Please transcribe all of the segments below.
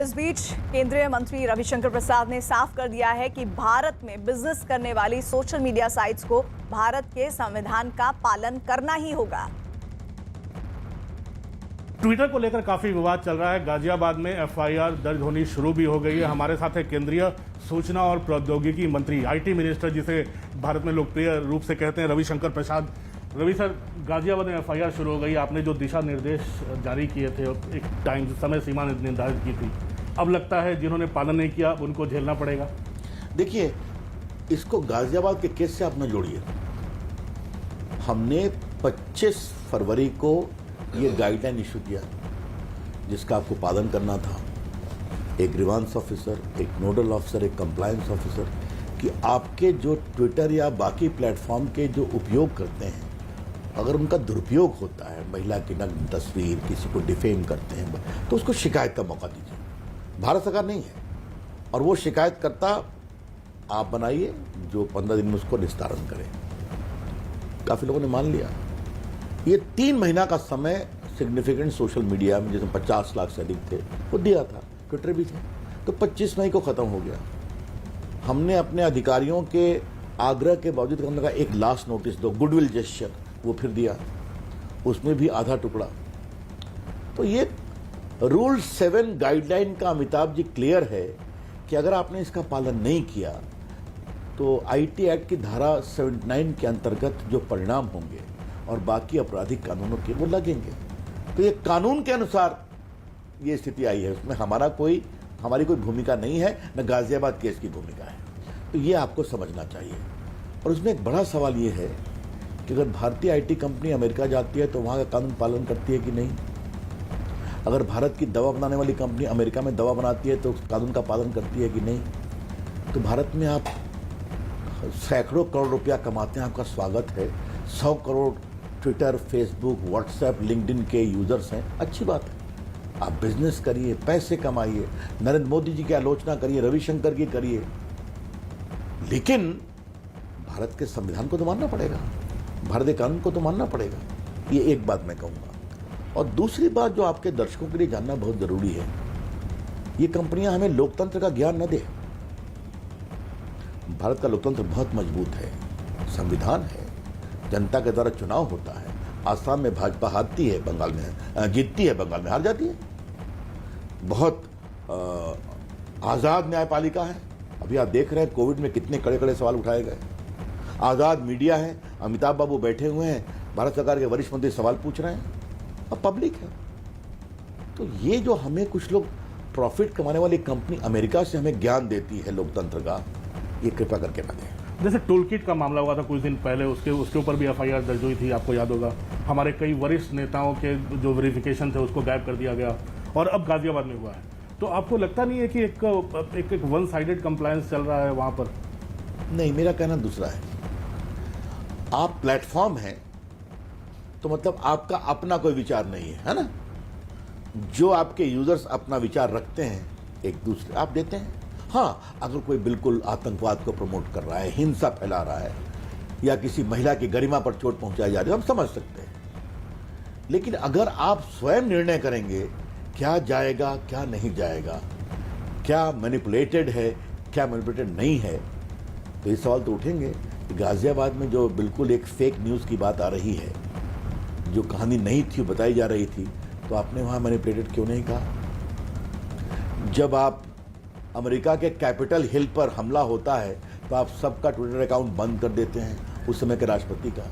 इस बीच केंद्रीय मंत्री रविशंकर प्रसाद ने साफ कर दिया है कि भारत में बिजनेस करने वाली सोशल मीडिया साइट्स को भारत के संविधान का पालन करना ही होगा। ट्विटर को लेकर काफी विवाद चल रहा है। गाजियाबाद में एफआईआर दर्ज होनी शुरू भी हो गई है। हमारे साथ है केंद्रीय सूचना और प्रौद्योगिकी मंत्री, आईटी मिनिस्टर, जिसे भारत में लोकप्रिय रूप से कहते हैं, रविशंकर प्रसाद। रवि सर, गाजियाबाद में एफआईआर शुरू हो गई। आपने जो दिशा निर्देश जारी किए थे, एक टाइम समय सीमा निर्धारित की थी, अब लगता है जिन्होंने पालन नहीं किया उनको झेलना पड़ेगा। देखिए, इसको गाजियाबाद के केस से आप न जोड़िए। हमने 25 फरवरी को ये गाइडलाइन इशू किया जिसका आपको पालन करना था। एक ग्रीवांस ऑफिसर, एक नोडल ऑफिसर, एक कंप्लायंस ऑफिसर, कि आपके जो ट्विटर या बाकी प्लेटफॉर्म के जो उपयोग करते हैं, अगर उनका दुरुपयोग होता है, महिला की नग्न तस्वीर, किसी को डिफेम करते हैं, तो उसको शिकायत का मौका दीजिए। भारत सरकार नहीं है, और वो शिकायतकर्ता आप बनाइए जो 15 दिन में उसको निस्तारण करे। काफ़ी लोगों ने मान लिया। ये 3 महीना का समय सिग्निफिकेंट सोशल मीडिया में, जिसमें 50 लाख से अधिक थे, वो दिया था, ट्विटर भी थे, तो 25 मई को ख़त्म हो गया। हमने अपने अधिकारियों के आग्रह के बावजूद हमने कहा एक लास्ट नोटिस दो, गुडविल जेस्चर, वो फिर दिया, उसमें भी आधा टुकड़ा। तो ये रूल 7 गाइडलाइन का अमिताभ जी क्लियर है कि अगर आपने इसका पालन नहीं किया तो आईटी एक्ट की धारा 79 के अंतर्गत जो परिणाम होंगे और बाकी आपराधिक कानूनों के वो लगेंगे। तो ये कानून के अनुसार ये स्थिति आई है, उसमें हमारी कोई भूमिका नहीं है, न गाजियाबाद केस की भूमिका है। तो ये आपको समझना चाहिए। और उसमें एक बड़ा सवाल ये है कि अगर भारतीय आईटी कंपनी अमेरिका जाती है तो वहाँ का कानून पालन करती है कि नहीं। अगर भारत की दवा बनाने वाली कंपनी अमेरिका में दवा बनाती है तो कानून का पालन करती है कि नहीं। तो भारत में आप सैकड़ों करोड़ रुपया कमाते हैं, आपका स्वागत है। 100 crore Twitter, Facebook, WhatsApp, LinkedIn के यूजर्स हैं, अच्छी बात है। आप बिजनेस करिए, पैसे कमाइए, नरेंद्र मोदी जी की आलोचना करिए, रविशंकर की करिए, लेकिन भारत के संविधान को तो मानना पड़ेगा, भारतीय कानून को तो मानना पड़ेगा। ये एक बात मैं कहूँगा। और दूसरी बात जो आपके दर्शकों के लिए जानना बहुत ज़रूरी है, ये कंपनियां हमें लोकतंत्र का ज्ञान न दे। भारत का लोकतंत्र बहुत मजबूत है, संविधान है, जनता के द्वारा चुनाव होता है। आसाम में भाजपा हारती है, बंगाल में जीतती है, बंगाल में हार जाती है। बहुत आज़ाद न्यायपालिका है। अभी आप देख रहे हैं कोविड में कितने कड़े कड़े सवाल उठाए गए। आज़ाद मीडिया है, अमिताभ बाबू बैठे हुए हैं, भारत सरकार के वरिष्ठ मंत्री सवाल पूछ रहे हैं, अब पब्लिक है। तो ये जो हमें कुछ लोग प्रॉफिट कमाने वाली कंपनी अमेरिका से हमें ज्ञान देती है लोकतंत्र का, ये कृपा करके ना दें। जैसे टूल किट का मामला हुआ था कुछ दिन पहले, उसके ऊपर भी एफआईआर दर्ज हुई थी, आपको याद होगा। हमारे कई वरिष्ठ नेताओं के जो वेरिफिकेशन थे उसको गायब कर दिया गया, और अब गाजियाबाद में हुआ है। तो आपको लगता नहीं है कि एक वन साइडेड कंप्लायंस चल रहा है वहाँ पर? नहीं, मेरा कहना दूसरा है। आप प्लेटफॉर्म हैं तो मतलब आपका अपना कोई विचार नहीं है ना। जो आपके यूजर्स अपना विचार रखते हैं, एक दूसरे आप देते हैं। हाँ, अगर कोई बिल्कुल आतंकवाद को प्रमोट कर रहा है, हिंसा फैला रहा है, या किसी महिला की गरिमा पर चोट पहुंचाई जा रही है, हम समझ सकते हैं। लेकिन अगर आप स्वयं निर्णय करेंगे क्या जाएगा क्या नहीं जाएगा, क्या मैनिपुलेटेड है क्या मैनिपुलेटेड नहीं है, तो ये सवाल तो उठेंगे। गाजियाबाद में जो बिल्कुल एक फेक न्यूज़ की बात आ रही है, जो कहानी नहीं थी बताई जा रही थी, तो आपने वहाँ मैनिपुलेटेड क्यों नहीं कहा? जब आप अमेरिका के कैपिटल हिल पर हमला होता है तो आप सबका ट्विटर अकाउंट बंद कर देते हैं, उस समय के राष्ट्रपति का।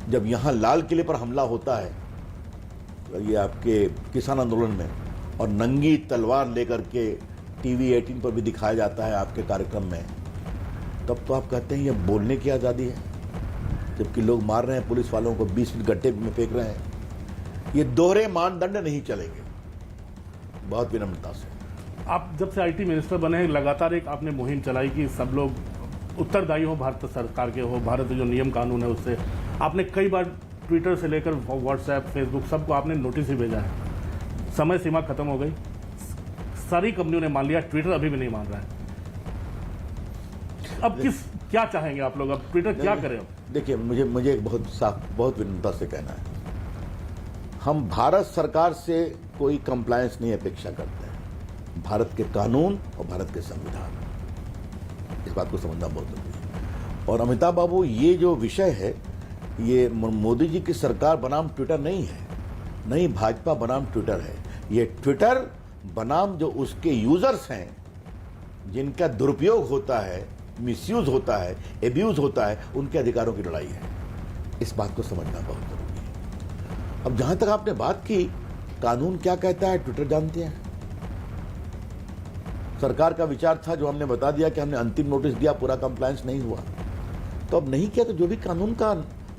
जब यहाँ लाल किले पर हमला होता है, तो ये आपके किसान आंदोलन में, और नंगी तलवार लेकर के टीवी 18 पर भी दिखाया जाता है आपके कार्यक्रम में, तब तो आप कहते हैं ये बोलने की आज़ादी है, जबकि लोग मार रहे हैं पुलिस वालों को, 20 फीट गड्ढे में फेंक रहे हैं। ये दोहरे मानदंड नहीं चलेंगे। बहुत विनम्रता से। आप जब से आईटी मिनिस्टर बने हैं, लगातार एक आपने मुहिम चलाई कि सब लोग उत्तरदायी हो भारत सरकार के, हो भारत जो नियम कानून है उससे। आपने कई बार ट्विटर से लेकर व्हाट्सएप, फेसबुक, सबको आपने नोटिस ही भेजा है। समय सीमा खत्म हो गई, सारी कंपनियों ने मान लिया, ट्विटर अभी भी नहीं मान रहा है। अब क्या चाहेंगे आप लोग? अब ट्विटर क्या करें? देखिए, मुझे एक बहुत साफ, बहुत विनम्रता से कहना है, हम भारत सरकार से कोई कंप्लायंस नहीं अपेक्षा करते हैं। भारत के कानून और भारत के संविधान, इस बात को समझना बहुत जरूरी है। और अमिताभ बाबू, ये जो विषय है, ये मोदी जी की सरकार बनाम ट्विटर नहीं है, नहीं भाजपा बनाम ट्विटर है। ये ट्विटर बनाम जो उसके यूजर्स हैं, जिनका दुरुपयोग होता है, मिसयूज होता है, एब्यूज होता है, उनके अधिकारों की लड़ाई है। इस बात को समझना बहुत जरूरी है। अब जहां तक आपने बात की, कानून क्या कहता है ट्विटर जानते हैं। सरकार का विचार था, जो हमने बता दिया कि हमने अंतिम नोटिस दिया, पूरा कंप्लायंस नहीं हुआ, तो अब नहीं किया तो जो भी कानून का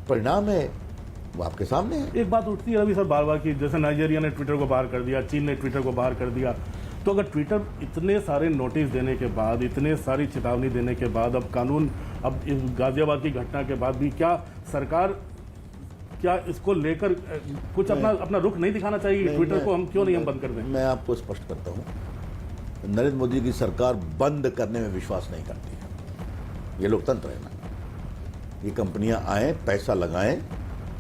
परिणाम है वो आपके सामने है। एक बात उठती है रवि सर बार बार की, जैसे नाइजीरिया ने ट्विटर को बाहर कर दिया, चीन ने ट्विटर को बाहर कर दिया, तो अगर ट्विटर इतने सारे नोटिस देने के बाद, इतने सारी चेतावनी देने के बाद, अब कानून, अब इस गाजियाबाद की घटना के बाद भी क्या सरकार क्या इसको लेकर कुछ अपना रुख नहीं दिखाना चाहिए? ट्विटर को हम क्यों नहीं बंद कर दें? मैं आपको स्पष्ट करता हूं, नरेंद्र मोदी की सरकार बंद करने में विश्वास नहीं करती है। ये लोकतंत्र है ना, ये कंपनियां आए, पैसा लगाएं,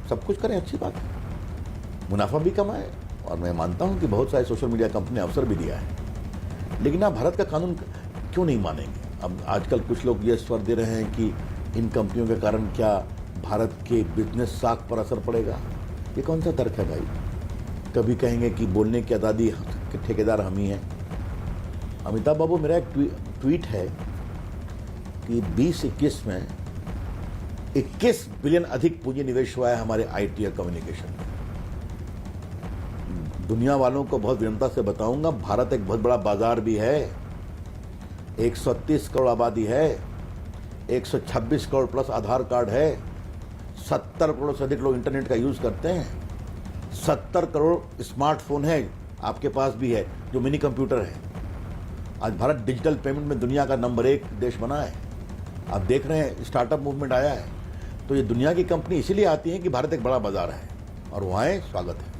सब कुछ करें, अच्छी बात है, मुनाफा भी कमाएं। और मैं मानता हूं कि बहुत सारे सोशल मीडिया कंपनी अवसर भी दिया है, लेकिन आप भारत का कानून क्यों नहीं मानेंगे? अब आजकल कुछ लोग ये स्वर दे रहे हैं कि इन कंपनियों के कारण क्या भारत के बिजनेस साख पर असर पड़ेगा। ये कौन सा तर्क है भाई? कभी कहेंगे कि बोलने की आज़ादी के ठेकेदार हम ही हैं। अमिताभ बाबू, मेरा एक ट्वीट है कि 2021 में 21 बिलियन अधिक पूंजी निवेश हुआ है हमारे आईटी और कम्युनिकेशन में। दुनिया वालों को बहुत विनम्रता से बताऊंगा, भारत एक बहुत बड़ा बाजार भी है, 130 करोड़ आबादी है, 126 करोड़ प्लस आधार कार्ड है, 70 करोड़ से अधिक लोग इंटरनेट का यूज करते हैं, 70 करोड़ स्मार्टफोन है, आपके पास भी है, जो मिनी कंप्यूटर है। आज भारत डिजिटल पेमेंट में दुनिया का नंबर 1 देश बना है। आप देख रहे हैं स्टार्टअप मूवमेंट आया है, तो ये दुनिया की कंपनी इसीलिए आती है कि भारत एक बड़ा बाजार है, और वहाँ है, स्वागत है।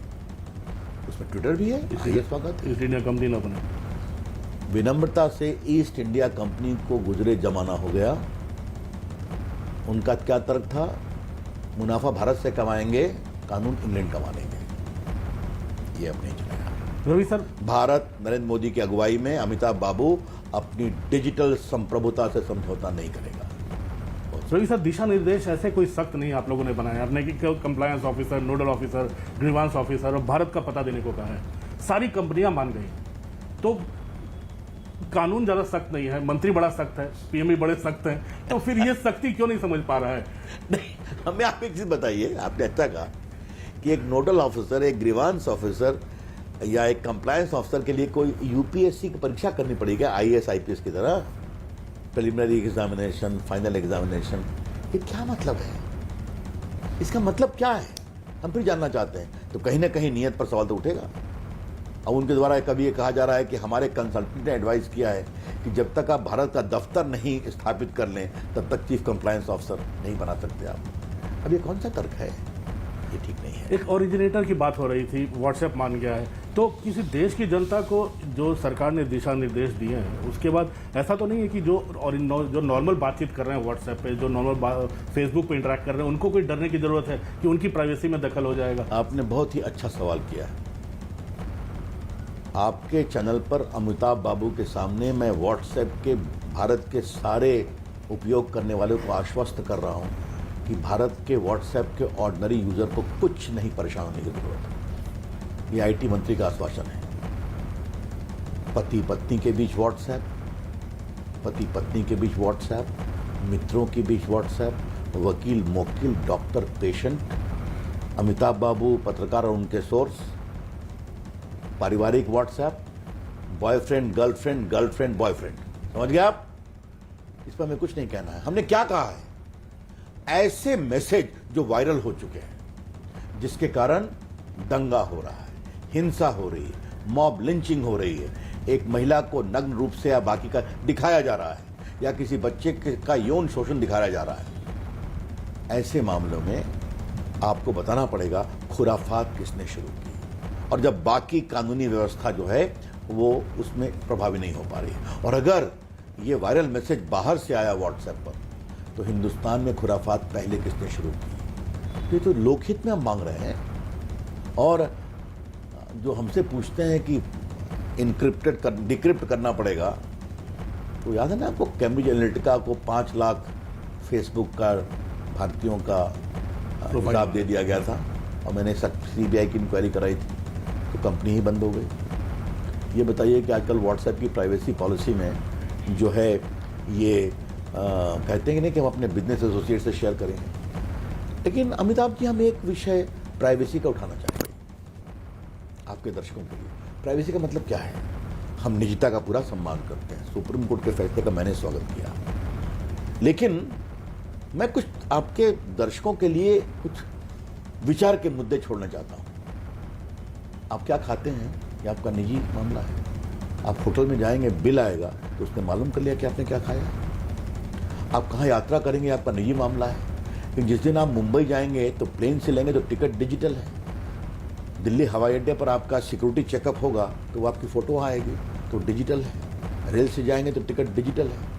उसमें ट्विटर भी है, इसलिए स्वागत है। ईस्ट इंडिया कंपनी ना बने। विनम्रता से ईस्ट इंडिया कंपनी को गुजरे जमाना हो गया। उनका क्या तर्क था? मुनाफा भारत से कमाएंगे, कानून इंग्लैंड कमा लेंगे। ये अब नहीं चलेगा। रवि सर, भारत नरेंद्र मोदी की अगुवाई में अमिताभ बाबू अपनी डिजिटल संप्रभुता से समझौता नहीं करेगा। रवि सर, दिशा निर्देश ऐसे कोई सख्त नहीं आप लोगों ने बनाए आपने कि compliance officer, nodal officer, grievance officer और भारत का पता देने को कहा है। सारी कंपनियां मान गई, तो कानून ज्यादा सख्त नहीं है, मंत्री बड़ा सख्त है, पीएम भी बड़े सख्त हैं, तो फिर ये सख्ती क्यों नहीं समझ पा रहा है? नहीं, हमें आप एक चीज बताइए, आपने अच्छा कहा कि एक नोडल ऑफिसर, एक ग्रीवांस ऑफिसर या एक कंप्लायंस ऑफिसर के लिए कोई यूपीएससी की परीक्षा करनी पड़ेगी आईएएस आईपीएस की तरह, प्रिलिमिनरी एग्जामिनेशन, फाइनल एग्जामिनेशन? ये क्या मतलब है? इसका मतलब क्या है? हम फिर जानना चाहते हैं। तो कहीं ना कहीं नियत पर सवाल तो उठेगा। अब उनके द्वारा कभी ये कहा जा रहा है कि हमारे कंसल्टेंट ने एडवाइस किया है कि जब तक आप भारत का दफ्तर नहीं स्थापित कर लें, तब तक चीफ कंप्लायंस ऑफिसर नहीं बना सकते आप। अब ये कौन सा तर्क है? ये ठीक नहीं है। एक ओरिजिनेटर की बात हो रही थी, व्हाट्सएप मान गया है, तो किसी देश की जनता को जो सरकार ने दिशा निर्देश दिए हैं, उसके बाद ऐसा तो नहीं है कि जो नॉर्मल बातचीत कर रहे हैं व्हाट्सएप पे, जो नॉर्मल फेसबुक पे इंटरेक्ट कर रहे हैं, उनको कोई डरने की जरूरत है कि उनकी प्राइवेसी में दखल हो जाएगा? आपने बहुत ही अच्छा सवाल किया है। आपके चैनल पर अमिताभ बाबू के सामने मैं व्हाट्सएप के भारत के सारे उपयोग करने वालों को आश्वस्त कर रहा हूं कि भारत के व्हाट्सएप के ऑर्डिनरी यूजर को कुछ नहीं परेशान होने की जरूरत है। ये आईटी मंत्री का आश्वासन है। पति पत्नी के बीच व्हाट्सएप, पति पत्नी के बीच व्हाट्सएप, मित्रों के बीच व्हाट्सएप, वकील मोकिल, डॉक्टर पेशेंट, अमिताभ बाबू पत्रकार और उनके सोर्स, पारिवारिक WhatsApp, boyfriend girlfriend, girlfriend boyfriend. समझ गए आप? इस पर हमें कुछ नहीं कहना है। हमने क्या कहा है? ऐसे मैसेज जो वायरल हो चुके हैं, जिसके कारण दंगा हो रहा है, हिंसा हो रही है, मॉब लिंचिंग हो रही है, एक महिला को नग्न रूप से या बाकी का दिखाया जा रहा है, या किसी बच्चे का यौन शोषण दिखाया जा रहा है, ऐसे मामलों में आपको बताना पड़ेगा खुराफात किसने शुरू की, और जब बाकी कानूनी व्यवस्था जो है वो उसमें प्रभावी नहीं हो पा रही है। और अगर ये वायरल मैसेज बाहर से आया व्हाट्सएप पर, तो हिंदुस्तान में खुराफात पहले किसने शुरू की? ये तो लोकहित में हम मांग रहे हैं। और जो हमसे पूछते हैं कि डिक्रिप्ट करना पड़ेगा। तो याद है ना आपको, कैम्ब्रिज एनालिटिका को 5 लाख फेसबुक का भारतीयों का हिसाब दे दिया गया था, और मैंने CBI की इंक्वायरी कराई थी, तो कंपनी ही बंद हो गई। ये बताइए कि आजकल व्हाट्सएप की प्राइवेसी पॉलिसी में जो है ये कहते हैं कि नहीं कि हम अपने बिजनेस एसोसिएट से शेयर करेंगे, लेकिन अमिताभ जी हम एक विषय प्राइवेसी का उठाना चाहेंगे आपके दर्शकों के लिए। प्राइवेसी का मतलब क्या है? हम निजता का पूरा सम्मान करते हैं, सुप्रीम कोर्ट के फैसले का मैंने स्वागत किया, लेकिन मैं कुछ आपके दर्शकों के लिए कुछ विचार के मुद्दे छोड़ना चाहता हूं। आप क्या खाते हैं ये आपका निजी मामला है। आप होटल में जाएंगे, बिल आएगा तो उसने मालूम कर लिया कि आपने क्या खाया। आप कहाँ यात्रा करेंगे आपका निजी मामला है, लेकिन जिस दिन आप मुंबई जाएंगे तो प्लेन से लेंगे तो टिकट डिजिटल है। दिल्ली हवाई अड्डे पर आपका सिक्योरिटी चेकअप होगा तो वो आपकी फ़ोटो आएगी तो डिजिटल है। रेल से जाएंगे तो टिकट डिजिटल है।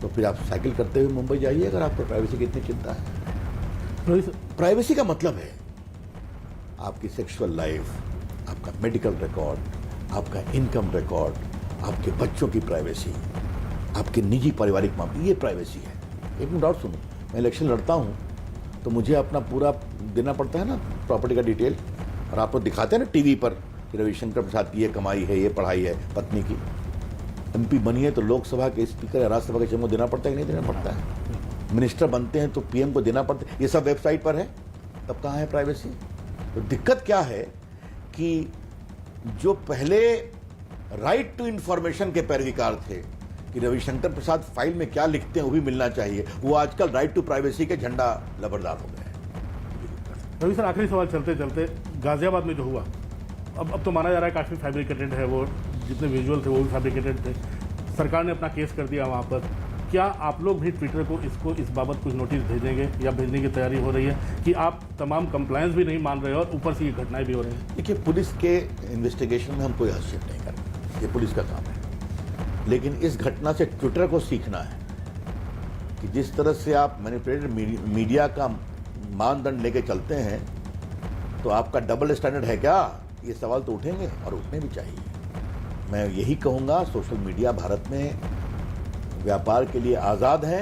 तो फिर आप साइकिल करते हुए मुंबई जाइए अगर आपको प्राइवेसी की इतनी चिंता है। प्राइवेसी का मतलब है आपकी सेक्सुअल लाइफ, आपका मेडिकल रिकॉर्ड, आपका इनकम रिकॉर्ड, आपके बच्चों की प्राइवेसी, आपके निजी पारिवारिक मामले, ये प्राइवेसी है। एक मिनट और सुनो, मैं इलेक्शन लड़ता हूँ तो मुझे अपना पूरा देना पड़ता है ना प्रॉपर्टी का डिटेल, और आप लोग दिखाते हैं ना टीवी पर कि रविशंकर प्रसाद की ये कमाई है, ये पढ़ाई है, पत्नी की। MP बनी है तो लोकसभा के स्पीकर या राज्यसभा के चेयरमैन को देना पड़ता है कि नहीं देना पड़ता है? मिनिस्टर बनते हैं तो PM को देना पड़ता है। ये सब वेबसाइट पर है, तब कहाँ है प्राइवेसी? तो दिक्कत क्या है कि जो पहले राइट टू इंफॉर्मेशन के पैरवीकार थे कि रविशंकर प्रसाद फाइल में क्या लिखते हैं वो भी मिलना चाहिए, वो आजकल राइट टू प्राइवेसी के झंडा लबरदार हो गए। रवि सर, आखिरी सवाल चलते चलते, गाजियाबाद में जो हुआ, अब तो माना जा रहा है काफ़ी फैब्रिकेटेड है, वो जितने विजुअल थे वो भी फैब्रिकेटेड थे। सरकार ने अपना केस कर दिया वहाँ पर। क्या आप लोग भी ट्विटर को इस बाबत कुछ नोटिस भेजेंगे या भेजने की तैयारी हो रही है कि आप तमाम कंप्लायंस भी नहीं मान रहे हो और ऊपर से ये घटनाएं भी हो रही हैं? देखिए, पुलिस के इन्वेस्टिगेशन में हम कोई हस्तक्षेप नहीं करते, ये पुलिस का काम है। लेकिन इस घटना से ट्विटर को सीखना है कि जिस तरह से आप मैनिपुलेटेड मीडिया का मानदंड लेके चलते हैं तो आपका डबल स्टैंडर्ड है क्या? ये सवाल तो उठेंगे और उठने भी चाहिए। मैं यही कहूँगा, सोशल मीडिया भारत में व्यापार के लिए आज़ाद है,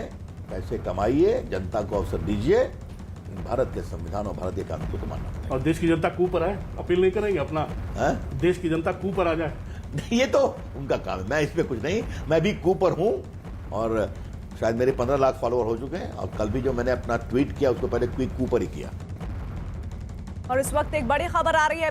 पैसे कमाइए, जनता को अवसर दीजिए, भारत के संविधान और भारतीय कानून को तो मानना पड़ेगा। और देश की जनता कू पर आए, अपील नहीं करेंगे अपना? देश की जनता कू पर आ जाए, ये तो उनका काम है, मैं इसमें कुछ नहीं। मैं भी कू पर हूँ और शायद मेरे 15 लाख फॉलोअर हो चुके हैं, और कल भी जो मैंने अपना ट्वीट किया उसको पहले कू पर ही किया। और इस वक्त एक बड़ी खबर आ रही है